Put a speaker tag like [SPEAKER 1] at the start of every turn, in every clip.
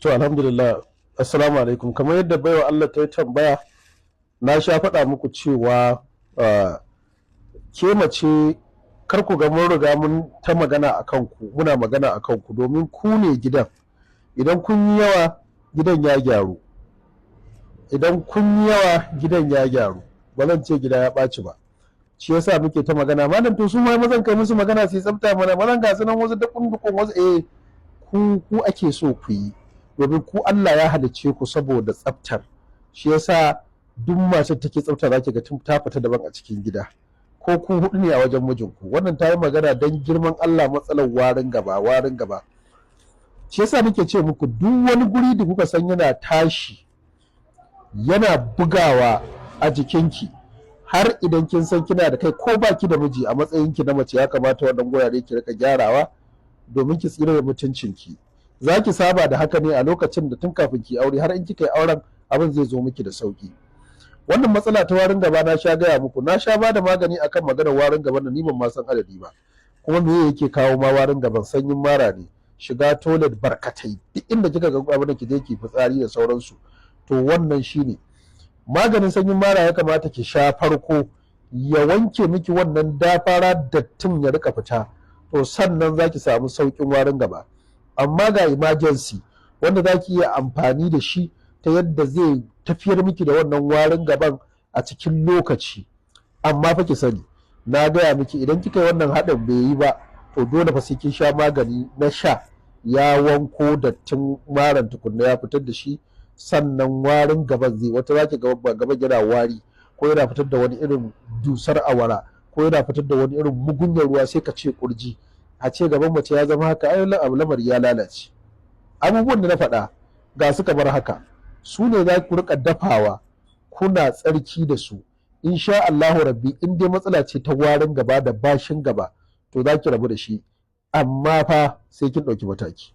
[SPEAKER 1] To alhamdulillah, assalamu alaikum. Kamar yadda baiwa Allah ta yi tambaya, na sha faɗa muku cewa ke mace kar ku ga mun riga mun ta magana a kanku, muna magana a kanku domin ku ne gidan. Idan kun yi yawa gidan ya gyaru. Idan kun yi yawa gidan ya gyaru. Ba zan ce gida ya ɓaci ba. Shi yasa muke ta magana. Malam to su ma mazan kai musu magana su tsafta mana. Mazan ga sunan wasu dakun wasu ku ake so ku yi. Domin ku Allah ya halicce ku saboda tsaftar. Shi yasa duk mace take tsafta zaki ga ta fita daban a cikin gida. Ko ku hudu ne a wajen mijinku. Wannan ta yi magana don girman Allah matsalar warin gaba. Shi yasa nake ce muku duk wani guri da kuka san yana tashi yana bugawa a jikinki, har idan kin san kina da kai ko baki da miji a matsayinki na mace, ya kamata wannan gurare ki rika gyarawa domin ki tsira da mutuncinki. Za ki saba da haka ne a lokacin da tun kafin ki aure, har in kika yi auren abin zai zo miki da sauki. Wannan matsala ta warin gaba na sha gaya muku, na sha ba da magani akan maganar warin gaban da ni ban ma san adadi ba. Kuma me yake kawo ma warin gaban? Sanyin mara ne, shiga toilet barkatai, duk inda kika ga abin da ki je ki fitsari da sauransu. To wannan shine maganin sanyin mara. Ya kamata ki sha farko ya wanke miki wannan dafara dattin ya rika fita, to sannan zaki samu saukin warin gaba. Amma ga emergency wanda za ki iya amfani da shi ta yadda zai tafiyar miki da wannan warin gaban a cikin lokaci. Amma fa ki sani, na gaya miki idan kika yi wannan haɗin bai yi ba, to dole fa sai kin sha magani na sha ya wanko dattin maran tukunna ya fitar da shi, sannan warin gaban zai, wata za ki gaban yana wari, ko yana fitar da wani irin dusar awara, ko yana fitar da wani irin mugunyar ruwa sai ka ce kurji. A ce gaban mace ya zama haka, ai lamari ya lalace. Abubuwan da na faɗa ga su kamar haka, su ne za ku rika dafawa kuna tsarki da su. Insha Allahu rabbi, in dai matsala ce ta warin gaba da bashin gaba, to za ki rabu da shi, amma fa sai kin ɗauki mataki.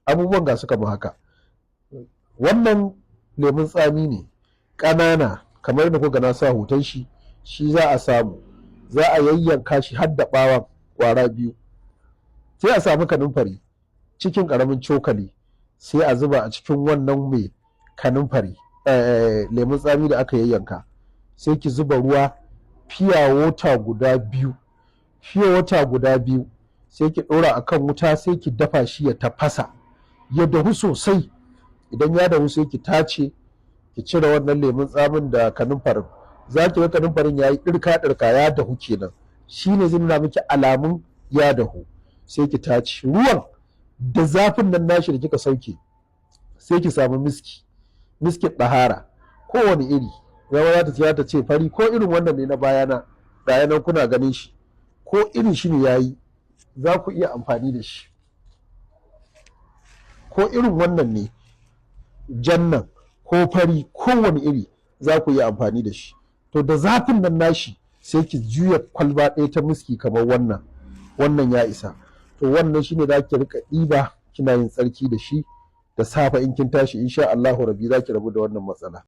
[SPEAKER 1] Abubuwan ga su kamar haka, wannan lemun tsami ne ƙanana kamar da kuka na sa hoton shi za a samu, za a yayyanka shi har da ɓawon ƙwara biyu. Sai a samu kanumfari cikin ƙaramin cokali, sai a zuba a cikin wannan mai kanumfari lemun tsami da aka yayyanka. Sai ki zuba ruwa fiya wata guda biyu, sai ki ɗora akan wuta, sai ki dafa shi ya tafasa ya dahu sosai. Idan ya dahu sai ki tace, ki cire wannan lemun tsamin da kanumfarin. Za ki ga kanumfarin ya yi ɗirka ya dahu kenan, shine zai nuna miki alamun ya dahu. Sai ki tace ruwan da zafin nan nashi da kika sauke, sai ki samu miskin ɗahara kowane iri. Yawa za ta ce fari, ko irin wannan ne na bayana ga yanan kuna ganin shi, ko irin shi ne yayi, za ku iya amfani da shi. Ko irin wannan ne jannan ko fari, kowane iri za ku iya amfani da shi. To da zafin nan nashi sai ki juya kwalba ɗaya ta miski kamar wannan ya isa. To wannan shine za ki rika ɗiba kina yin tsarki da shi da safe in kin tashi, insha Allahu rabbi za ki rabu da wannan matsala.